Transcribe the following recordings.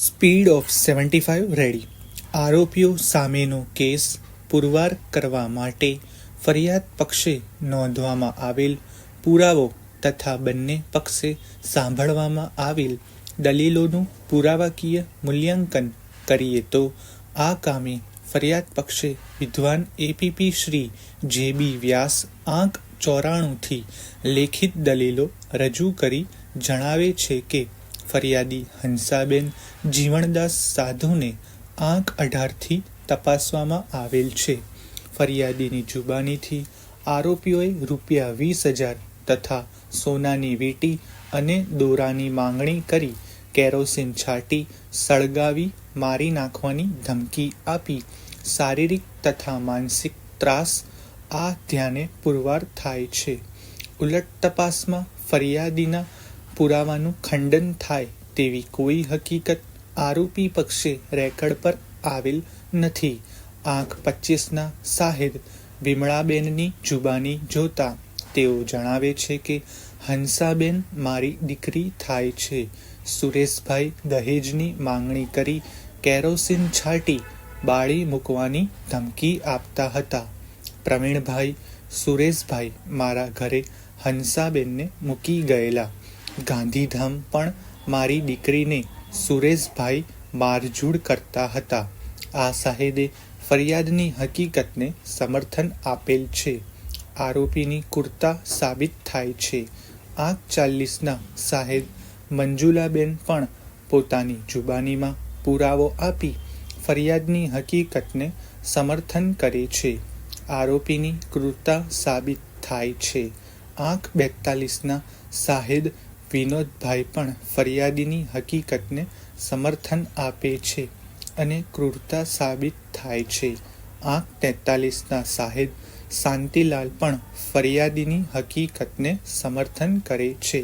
Speed of 75 ready. આરોપીઓ સામેનો case પુરવાર કરવા માટે ફરિયાદ પક્ષે નોંધવામાં આવેલ પુરાવો તથા બંને પક્ષે સાંભળવામાં આવેલ દલીલોનું પુરાવાકીય મૂલ્યાંકન કરીએ તો આ કામે ફરિયાદ પક્ષે વિદ્વાન એપીપી શ્રી જે.બી. વ્યાસ આંક 94થી લેખિત દલીલો રજૂ કરી જણાવે છે કે ફરિયાદી હંસાબેન જીવણદાસ સાધુને આંક 18થી તપાસવામાં આવેલ છે. ફરિયાદીની જુબાનીથી આરોપીઓએ રૂપિયા 20,000 તથા સોનાની વીંટી અને દોરાની માંગણી કરી કેરોસીન છાંટી સળગાવી મારી નાખવાની ધમકી આપી શારીરિક તથા માનસિક ત્રાસ આ ધ્યાને પુરવાર થાય છે. ઉલટ તપાસમાં ફરિયાદીના પુરાવાનું ખંડન થાય તેવી કોઈ હકીકત આરોપી પક્ષે રેકર્ડ પર આવેલ નથી. આંક 25ના સાહેદ વિમળાબેનની જુબાની જોતા તેઓ જણાવે છે કે હંસાબેન મારી દીકરી થાય છે. સુરેશભાઈ દહેજની માંગણી કરી કેરોસીન છાંટી બાળી મૂકવાની ધમકી આપતા હતા. પ્રવીણભાઈ સુરેશભાઈ મારા ઘરે હંસાબેનને મૂકી ગયેલા. ગાંધીધામ પણ મારી દીકરીને સુરેશભાઈ મારઝૂડ કરતા હતા. આ સાહેદે ફરિયાદની હકીકતને સમર્થન આપેલ છે. આરોપીની કુર્તા સાબિત થાય છે. આંક 40ના સાહેદ મંજુલાબેન પણ પોતાની જુબાનીમાં પુરાવો આપી ફરિયાદની હકીકતને સમર્થન કરે છે. આરોપીની ક્રૂરતા સાબિત થાય છે. આંક 42ના સાહેદ વિનોદભાઈ પણ ફરિયાદીની હકીકતને સમર્થન આપે છે અને ક્રૂરતા સાબિત થાય છે. આંક 43ના સાહેદ શાંતિલાલ પણ ફરિયાદીની હકીકતને સમર્થન કરે છે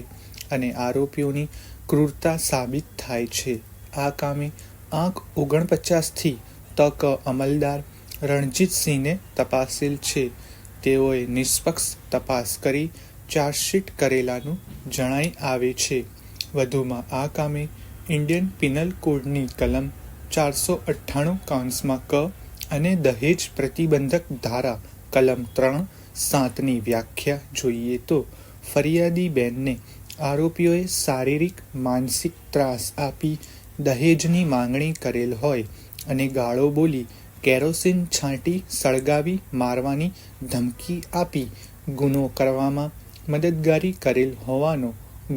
અને આરોપીઓની ક્રૂરતા સાબિત થાય છે. આ કામે આંક 49થી તક અમલદાર રણજીતસિંહને તપાસેલ છે. તેઓએ નિષ્પક્ષ તપાસ કરી ચાર્જશીટ કરેલાનું જણાઈ આવે છે. વધુમાં આ કામે ઇન્ડિયન પિનલ કોડની કલમ 498 ક અને દહેજ પ્રતિબંધક ધારા કલમ 3(7) વ્યાખ્યા જોઈએ તો ફરિયાદી બેનને આરોપીઓએ શારીરિક માનસિક ત્રાસ આપી દહેજની માંગણી કરેલ હોય અને ગાળો બોલી કેરોસીન છાંટી સળગાવી મારવાની ધમકી આપી ગુનો કરવામાં મદદગારી કરેલ હોવાનો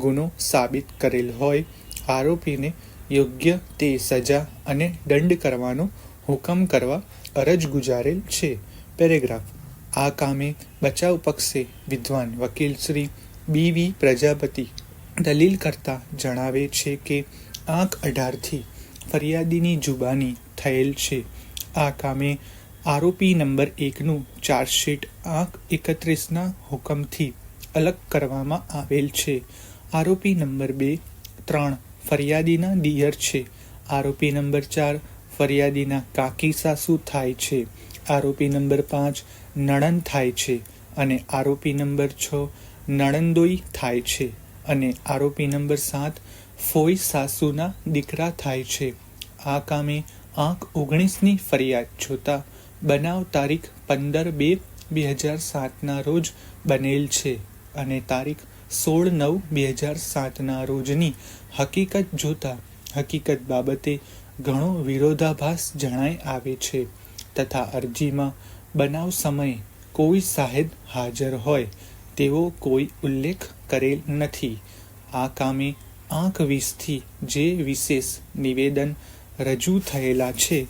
ગુનો સાબિત કરેલ હોય આરોપીને યોગ્ય તે સજા અને દંડ કરવાનો હુકમ કરવા અરજ ગુજારેલ છે. પેરેગ્રાફ. આ કામે બચાવ પક્ષે વિદ્વાન વકીલ શ્રી બી.વી. પ્રજાપતિ દલીલ કરતા જણાવે છે કે આંક 18થી ફરિયાદીની જુબાની થયેલ છે. આ કામે આરોપી નંબર 1નું ચાર્જશીટ આંક 31ના હુકમથી અલગ કરવામાં આવેલ છે. આરોપી નંબર 2, 3 ફરિયાદીના દિયર છે. આરોપી નંબર 4 ફરિયાદીના કાકી સાસુ થાય છે. આરોપી નંબર 5 નણંદ થાય છે અને આરોપી નંબર 6 નણંદોઈ થાય છે અને આરોપી નંબર 7 ફોઈ સાસુના દીકરા થાય છે. આ કામે આંક 19ની ફરિયાદ જોતા બનાવ તારીખ 15/2/2007ના રોજ બનેલ છે અને તારીખ 16/9/2007ના રોજની હકીકત જોતા હકીકત બાબતે ઘણો વિરોધાભાસ જણાઈ આવે છે તથા અરજીમાં બનાવ સમયે કોઈ સાહેદ હાજર હોય તેવો કોઈ ઉલ્લેખ કરેલ નથી. આ કામે આંક 20થી જે વિશેષ નિવેદન રજૂ થયેલા છે